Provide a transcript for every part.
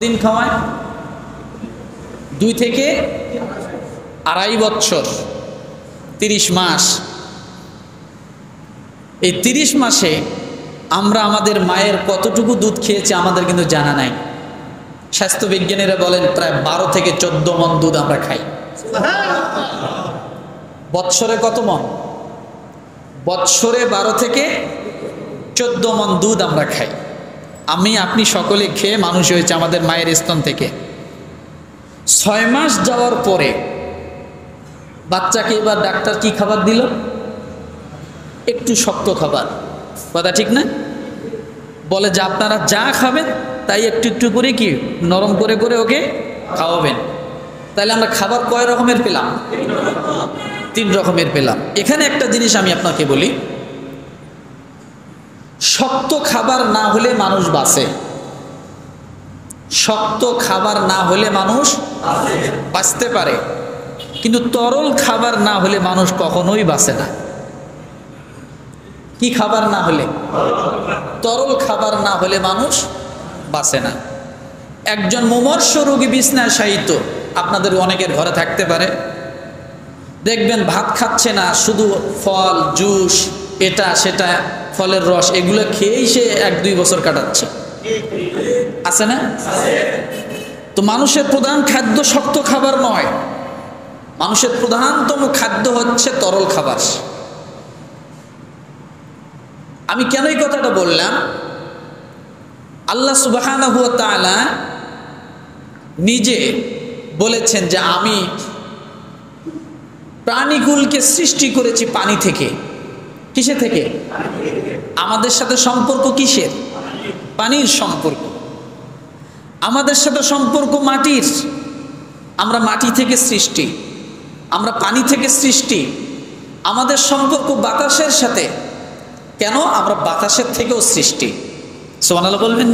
দিন খাওয়ায় 2 থেকে 2.5 বছর 30 মাস। এই 30 মাসে আমরা আমাদের মায়ের কতটুকু দুধ খেয়েছি আমাদের কিন্তু জানা নাই। স্বাস্থ্য বিজ্ঞানীরা বলেন প্রায় 12 থেকে 14 মণ দুধ আমরা খাই। বৎসরে কত মণ? বৎসরে 12 থেকে 14 মণ দুধ আমরা খাই। আমি আপনি সকলে খেয়ে মানুষ হয়েছে আমাদের মায়ের স্তন থেকে। 6 মাস যাওয়ার পরে বাচ্চাকে এবার ডাক্তার কি খাবার দিল? একটু শক্ত খাবার। কথা ঠিক না? বলে যে আপনারা যা খাবেন তাই একটু একটু করে কি নরম করে করে ওকে খাওয়াবেন। তাহলে আমরা খাবার কয় রকমের পেলাম? 3 রকমের পেলাম। এখানে একটা জিনিস আমি আপনাকে বলি, শক্ত খাবার না হলে মানুষ বাঁচে। শক্ত খাবার না হলে মানুষ বাঁচতে পারে, কিন্তু তরল খাবার না হলে মানুষ কখনোই বাঁচে না। কি খাবার না হলে? তরল খাবার না হলে মানুষ বাঁচে না। একজন মুমূর্ষ রোগী বিছনায় শায়িত, আপনাদের অনেকের ঘরে থাকতে পারে, দেখবেন ভাত খাচ্ছে না, শুধু ফল জুস এটা সেটা ফলের রস এগুলো খেয়েই সে 1-2 বছর কাটাচ্ছে। আছে না? তো মানুষের প্রধান খাদ্য শক্ত খাবার নয়, মানুষের প্রধানতম খাদ্য হচ্ছে তরল খাবার। আমি কেন এই কথাটা বললাম? আল্লাহ সুবহানাহু ওয়া তাআলা নিজে বলেছেন যে আমি প্রাণীকুলকে সৃষ্টি করেছি পানি থেকে। কিসে থেকে? আমাদের সাথে সম্পর্ক কিসের? পানির সম্পর্ক। আমাদের সাথে সম্পর্ক মাটির, আমরা মাটি থেকে সৃষ্টি, আমরা পানি থেকে সৃষ্টি। আমাদের সম্পর্ক বাতাসের সাথে, কেন? আমরা বাতাসের থেকেও সৃষ্টি। সুবহানাল্লাহ বলবেন।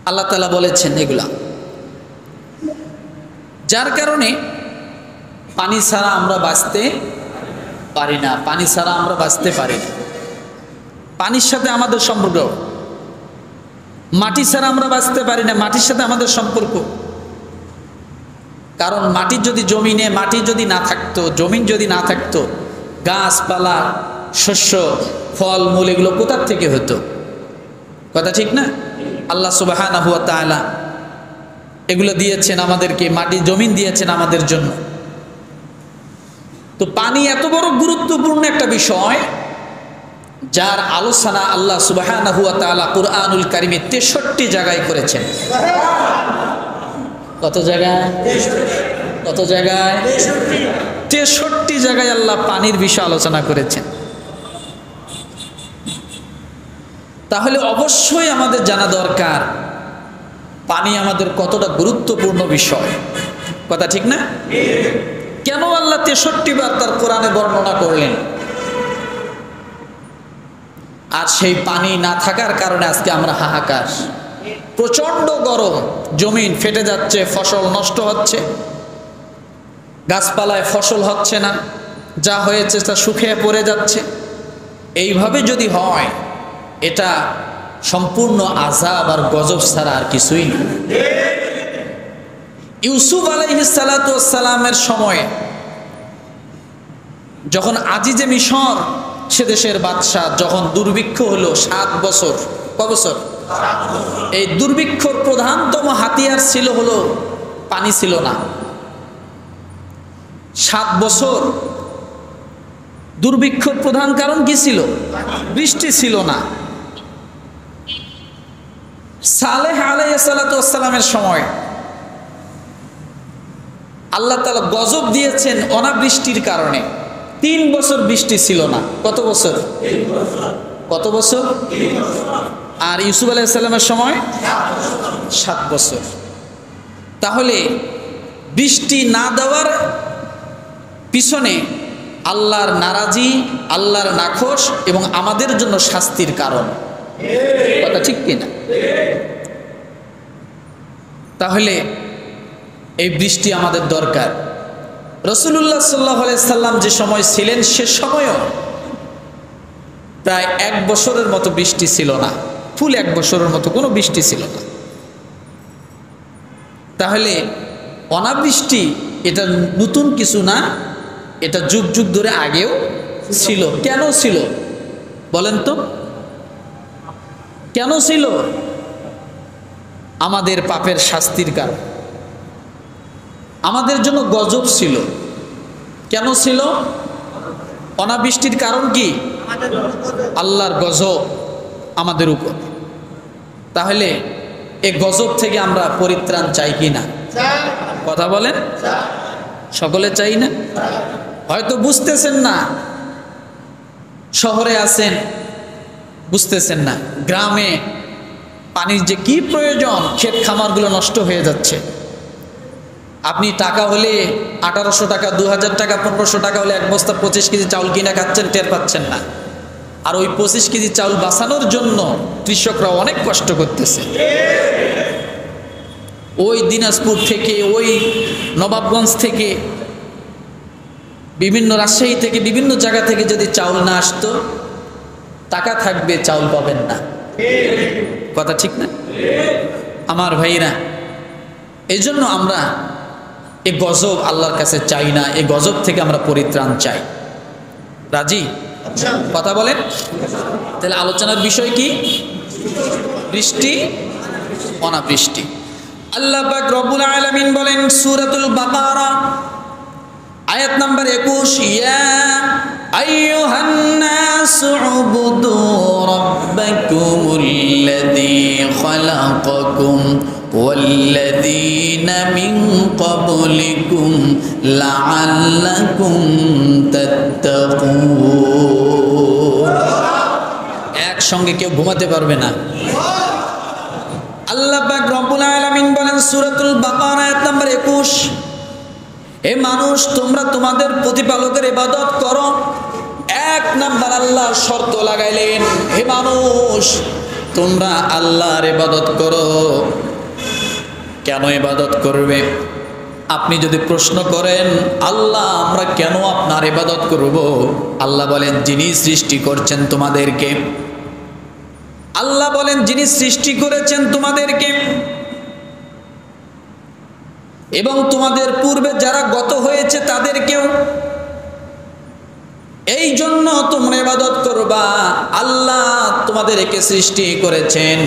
আল্লাহ তাআলা বলেছেন এগুলা, যার কারণে পানি ছাড়া আমরা বাঁচতে পারি না, পানি ছাড়া আমরা বাঁচতে পারি না। পানির সাথে আমাদের সম্পর্ক। মাটি ছাড়া আমরা বাঁচতে পারি না, মাটির সাথে আমাদের সম্পর্ক। কারণ মাটির যদি জমিনে মাটি যদি না থাকতো, জমিন যদি না থাকতো, গাছপালা শস্য ফল মূল এগুলো কোথার থেকে হতো? কথা ঠিক না? আল্লাহ সুবহানাহু ওয়া তাআলা এগুলো দিয়েছেন আমাদেরকে, মাটি জমিন দিয়েছেন আমাদের জন্য। তো পানি এত বড় গুরুত্বপূর্ণ একটা বিষয়, যার আলোচনা আল্লাহ সুবহানাহু ওয়া তাআলা কুরআনুল কারীমে 63 জায়গায় করেছেন। কত জায়গায়? কত জায়গায়? 63 জায়গায় আল্লাহ পানির বিষয়ে আলোচনা করেছেন। তাহলে অবশ্যই আমাদের জানা দরকার পানি আমাদের কতটা গুরুত্বপূর্ণ বিষয়। কথা ঠিক না? কেন আল্লাহ 63 বার তার কোরআনে বর্ণনা করলেন? আর সেই পানি না থাকার কারণে আজকে আমরা হাহাকার। প্রচন্ড গরম, জমিন ফেটে যাচ্ছে, ফসল নষ্ট হচ্ছে, গাছপালায় ফসল হচ্ছে না, যা হয়েছে তা শুকিয়ে পড়ে যাচ্ছে। এইভাবে যদি হয়, এটা সম্পূর্ণ আযাব আর গজব ছাড়া আর কিছুই না। ইউসুফ আলাইহিস সালাতু ওয়াস সালামের সময় যখন আজিজে মিশর সে দেশের বাদশাহ, যখন দুর্ভিক্ষ হলো 7 বছর। কত বছর? এই দুর্ভিক্ষর প্রধানতম হাতিয়ার ছিল হলো পানি ছিল না। 7 বছর দুর্ভিক্ষর প্রধান কারণ কি ছিল? বৃষ্টি ছিল না। সালেহ আলাইহিস সালাতু ওয়াস সালামের সময় আল্লাহ তাআলা গজব দিয়েছেন অনাবৃষ্টির কারণে। 3 বছর বৃষ্টি ছিল না। কত বছর? কত বছর? আর ইউসুফ আলাইহিস সালামের সময় 7 বছর। তাহলে বৃষ্টি না দেওয়ার পিছনে আল্লাহর নারাজি, আল্লাহর নাখোশ এবং আমাদের জন্য শাস্তির কারণ। কথা ঠিক কিনা? তাহলে এই বৃষ্টি আমাদের দরকার। রাসূলুল্লাহ সাল্লাল্লাহু আলাইহি সাল্লাম যে সময় ছিলেন সে সময়ও প্রায় 1 বছরের মতো বৃষ্টি ছিল না। ফুল 1 বছরের মতো কোনো বৃষ্টি ছিল না। তাহলে অনাবৃষ্টি এটা নতুন কিছু না, এটা যুগ যুগ ধরে আগেও ছিল। কেন ছিল বলেন তো? কেন ছিল? আমাদের পাপের শাস্তির কারণ, আমাদের জন্য গজব ছিল। কেন ছিল? অনাবৃষ্টির কারণ কি? আল্লাহর গজব আমাদের উপর। তাহলে এই গজব থেকে আমরা পরিত্রাণ চাই কি না? কথা বলেন, সকলে চাই না? হয়তো বুঝতেছেন না, শহরে আছেন বুঝতেছেন না, গ্রামে পানির যে কি প্রয়োজন, ক্ষেত খামারগুলো নষ্ট হয়ে যাচ্ছে। আপনি টাকা হলে 1800 টাকা, 2000 টাকা, 1500 টাকা হলে 1 বস্তা 25 কেজি চাউল কিনে খাচ্ছেন, টের পাচ্ছেন না। আর ওই 25 কেজি চাউল বাঁচানোর জন্য কৃষকরা অনেক কষ্ট করতেছে। ওই দিনাজপুর থেকে, ওই নবাবগঞ্জ থেকে, বিভিন্ন রাজশাহী থেকে, বিভিন্ন জায়গা থেকে যদি চাউল না আসতো, টাকা থাকবে চাউল পাবেন না। কথা ঠিক না আমার ভাইরা? এই জন্য আমরা এই গজব আল্লাহর কাছে চাই না, এই গজব থেকে আমরা পরিত্রাণ চাই। রাজি? কথা বলেন। তাহলে আলোচনার বিষয় কি? বৃষ্টি, অনাবৃষ্টি। আল্লাহ পাক রব্বুল আলামিন বলেন সূরাতুল বাকারা আয়াত নাম্বার 21, ইয়া আইয়ুহান নাসু উবুদু রাব্বাকুমুল্লাযী খালাকাকুম ওয়াল্লাযীনা মিন ক্বাবলিকুম লাআল্লাকুম তাত্তাকুন। একসঙ্গে কেউ ঘুমাতে পারবে না। আল্লাহ পাক রব্বুল আলামিন বলেন সূরাতুল বাকারা আয়াত নাম্বার 21, হে মানুষ তোমরা তোমাদের প্রতিপালকের ইবাদত করো। 1 নাম্বার আল্লাহ শর্ত লাগাইলেন, হে মানুষ তোমরা আল্লাহর ইবাদত করো। কেন ইবাদত করবে? আপনি যদি প্রশ্ন করেন আল্লাহ আমরা কেন আপনার ইবাদত করব, আল্লাহ বলেন যিনি সৃষ্টি করছেন তোমাদেরকে, আল্লাহ বলেন যিনি সৃষ্টি করেছেন তোমাদেরকে এবং তোমাদের পূর্বে যারা গত হয়েছে তাদেরকেও, এই জন্য তোমরা ইবাদত করবা। আল্লাহ তোমাদেরকে সৃষ্টি করেছেন।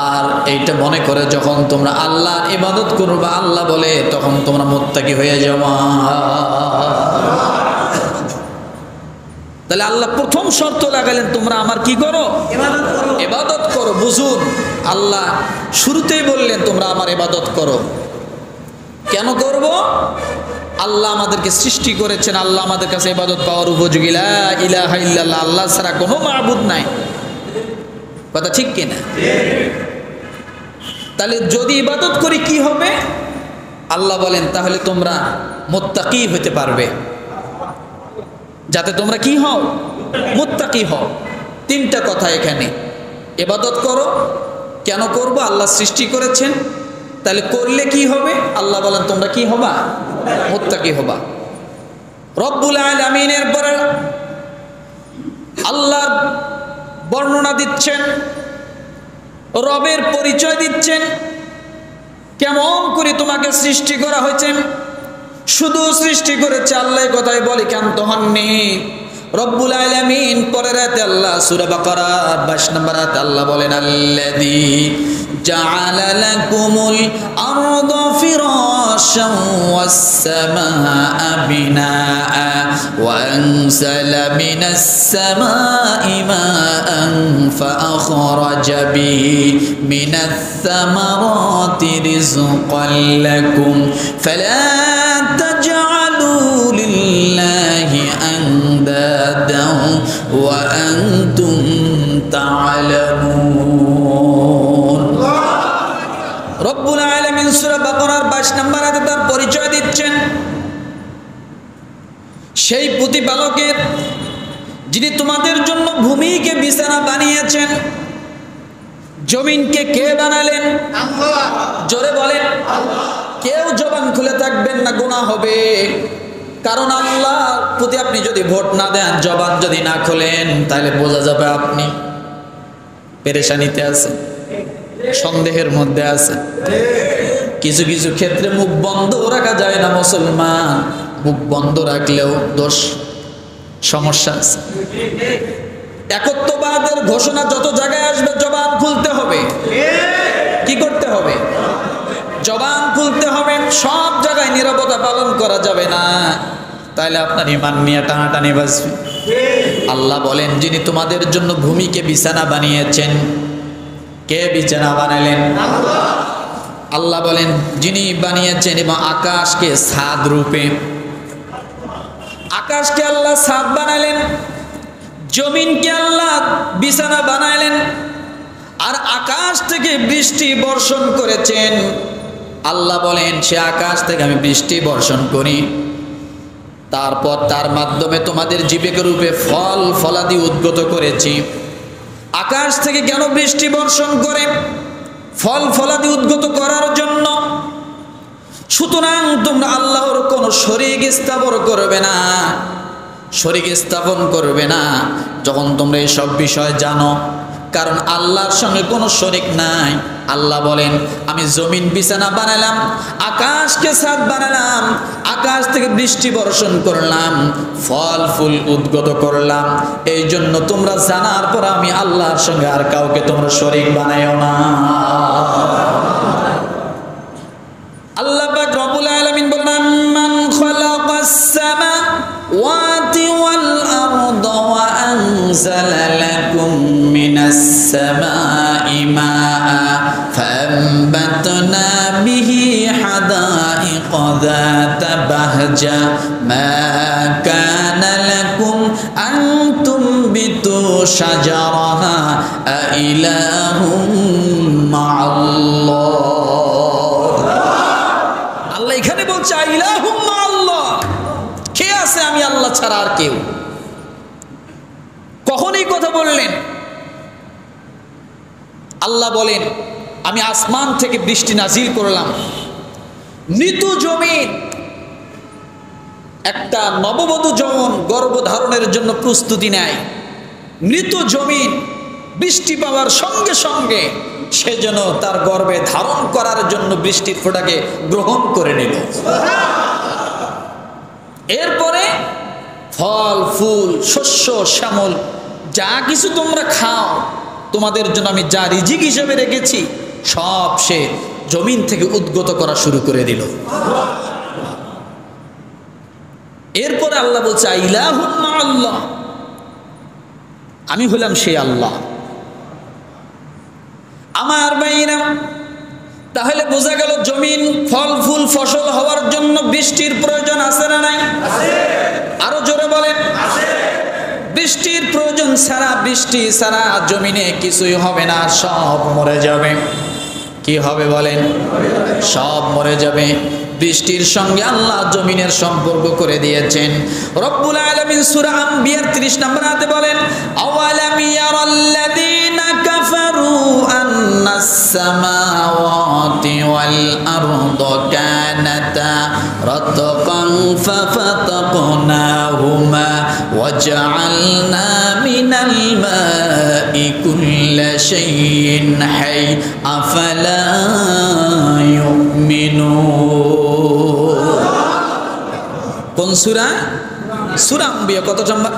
আর এইটা মনে করে যখন তোমরা আল্লাহর ইবাদত করবা, আল্লাহ বলে তখন তোমরা মুত্তাকি হয়ে যাওয়া। তাহলে আল্লাহ প্রথম শর্ত লাগালেন তোমরা আমার কি করো? ইবাদত করো। বুঝুন, আল্লাহ শুরুতেই বললেন তোমরা আমার ইবাদত করো। কেন করব? আল্লাহ আমাদেরকে সৃষ্টি করেছেন, আল্লাহ আমাদের কাছে ইবাদত পাওয়ার উপযোগী। লা ইলাহা ইল্লাল্লাহ, আল্লাহ ছাড়া কোনো মাবুদ নাই। কথা ঠিক কিনা? তাহলে যদি ইবাদত করি কি হবে? আল্লাহ বলেন তাহলে তোমরা মুত্তাকি হতে পারবে, যাতে তোমরা কি হও? মুত্তাকি হও। 3টা কথা এখানে। ইবাদত করো। কেন করব? আল্লাহ সৃষ্টি করেছেন। তাহলে করলে কি হবে? আল্লাহ বলেন তোমরা কি হবা? মুত্তাকি হবা। রব্বুল আলামিনের পরে আল্লাহ বর্ণনা দিচ্ছেন, রবের পরিচয় দিচ্ছেন, কেমন করে তোমাকে সৃষ্টি করা হয়েছে। শুধু সৃষ্টি করেছে আল্লাহ, কথাই বলে ক্ষান্ত হননি রব্বুল আলামিন। পরের আয়াতে আল্লাহ সূরা বাকারা 22 নম্বর আয়াতে আল্লাহ বলেন আল্লাযী জাআলা লাকুমুল আরদা ফিরাশান ওয়াস সামাআ বিনাআ ওয়া আনজালা মিনাস সামাই মাআন ফাআখরাজা বিহি মিনাস সামারাতি রিজকান লাকুম ফালা তাজআলু লিল্লাহি আনদাদান ওয়া আনতুম তা'লামুন। রব্বুল আলামিন সূরা বাকারার 22 নম্বর আয়াতে তার পরিচয় দিচ্ছেন, সেই প্রতিপালকের যিনি তোমাদের জন্য ভূমিকে বিছানা বানিয়েছেন। জমিনকে কে বানালেন? আল্লাহ। জোরে বলেন আল্লাহ। কেউ জবান খুলে থাকবেন না, গুনাহ হবে। কারণ আল্লাহর প্রতি আপনি যদি ভোট না দেন, জবান যদি না খোলেন, তাহলে বোঝা যাবে আপনি পেরেশানিতে আছে, সন্দেহের মধ্যে আছে। কিছু কিছু ক্ষেত্রে মুখ বন্ধ রাখা যায় না মুসলমান, মুখ বন্ধ রাখলেও দোষ, সমস্যা আছে। একত্ববাদের ঘোষণা যত জায়গায় আসবে জবান খুলতে হবে। কি করতে হবে? জবান খুলতে হবে। সব জায়গায় নীরবতা পালন করা যাবে না, তাইলে আপনার ঈমান নিয়ে টানাটানি বাজবে। আল্লাহ বলেন, যিনি তোমাদের জন্য ভূমিকে বিছানা বানিয়েছেন, কে বিছানা বানালেন? আল্লাহ বলেন, যিনি বানিয়েছেন, এবং আকাশকে ছাদ রূপে, আকাশকে আল্লাহ ছাদ বানালেন, জমিনকে আল্লাহ বিছানা বানাইলেন, আর আকাশ থেকে বৃষ্টি বর্ষণ করেছেন। আল্লাহ বলেন, সে আকাশ থেকে আমি বৃষ্টি বর্ষণ করি, তারপর তার মাধ্যমে তোমাদের জীবিকা রূপে ফল ফলাদি উদ্গত করেছি। আকাশ থেকে কেন বৃষ্টি বর্ষণ করে? ফল ফলাদি উদ্গত করার জন্য। সুতরাং তোমরা আল্লাহর কোনো শরীক স্থাপন করবে না, শরীক স্থাপন করবে না যখন তোমরা এইসব বিষয় জানো, কারণ আল্লাহর সঙ্গে কোনো শরীক নাই। আল্লাহ বলেন, আমি জমিন বিছানা বানালাম, আকাশকে ছাদ বানালাম, আকাশ থেকে বৃষ্টি বর্ষণ করলাম, ফল ফুল উদ্গত করলাম। এই জন্য তোমরা জানার পর আমি আল্লাহর সঙ্গে আর কাউকে তোমরা শরীক বানাইও না। আল্লাহ পাক রব্বুল আলামিন বলেন, মান খালাকাস সামাওয়াতি ওয়াল আরদা ওয়া আনজালা লাকুম মিনাস সামাই মাআ ফাআনবাতনা বিহি হাদাইকা যাতা বাহজা মা কানা লাকুম আন তুমবিতু শাজারাহা আইলাহুম মাআল্লাহ। আল্লাহ এখানে বলছে ইলাহুম মাআল্লাহ, কে আছে আমি আল্লাহ ছাড়া আর কেউ? কখন এই কথা বললেন? আল্লাহ বলেন, আমি আসমান থেকে বৃষ্টি নাজিল করলাম, মৃত জমিন, একটা নববধূ যেমন গর্ভধারণের জন্য প্রস্তুতি নেয়, মৃত জমিন বৃষ্টি পাওয়ার সঙ্গে সঙ্গে সে যেন তার গর্ভে ধারণ করার জন্য বৃষ্টির ফোঁটাকে গ্রহণ করে নিল। এরপরে ফল ফুল শস্য শ্যামল যা কিছু তোমরা খাও, তোমাদের জন্য আমি যা রিজিক হিসেবে রেখেছি সব সে জমিন থেকে উদ্গত করা শুরু করে দিল। এরপরে আল্লাহ বলছে ইলাহুম মাআল্লাহ, আমি হলাম সেই আল্লাহ। আমার ভাইরা, তাহলে বোঝা গেল জমিন ফল ফুল ফসল হওয়ার জন্য বৃষ্টির প্রয়োজন আছে না নাই? আরো জোরে বলেন। বৃষ্টির প্রয়োজন ছাড়া, বৃষ্টি ছাড়া জমিনে কিছুই হবে না, সব মরে যাবে। কি হবে বলেন? সব মরে যাবে। বৃষ্টির সঙ্গে আল্লাহ জমিনের সম্পর্ক করে দিয়েছেন। রব্বুল আলামিন সূরা আম্বিয়ার 30 নম্বর আয়াতে বলেন, আওয়ালাম ইয়ারাল্লাযীনা কাফারু আন্নাস সামাওয়াতি ওয়াল আরদা কানাতা রাতকান ফাফাতাকনাহুমা ওয়াজআলনা মিনাল মাই কুল্লা শাইইন হাই আফালা ইউমিনুন। কোন সূরা? সূরা আম্বিয়া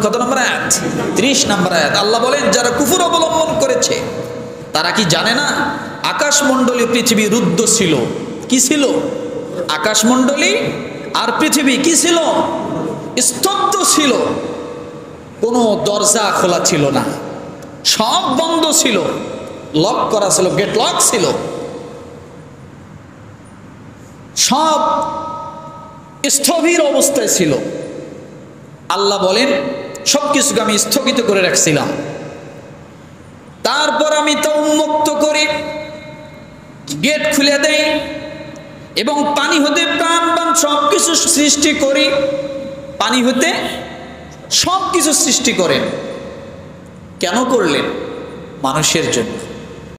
কত নম্বর আয়াত? 30 নম্বর আয়াত। আল্লাহ বলেন, যারা কুফর অবলম্বন করেছে তারা কি জানে না আকাশমণ্ডলী পৃথিবী রুদ্ধ ছিল? কি ছিল? আকাশমণ্ডলী আর পৃথিবী কি ছিল? স্তব্ধ ছিল। কোনো দরজা খোলা ছিল না, সব বন্ধ ছিল, লক করা ছিল, গেট লক ছিল, সব স্থবির অবস্থায় ছিল। আল্লাহ বলেন, সবকিছুকে আমি স্থগিত করে রাখছিলাম, তারপর আমি তা উন্মুক্ত করে গেট খুলে দেই এবং পানি হতে প্রাণবান সবকিছু সৃষ্টি করি। পানি হতে সবকিছু সৃষ্টি করেন। কেন করলেন? মানুষের জন্য।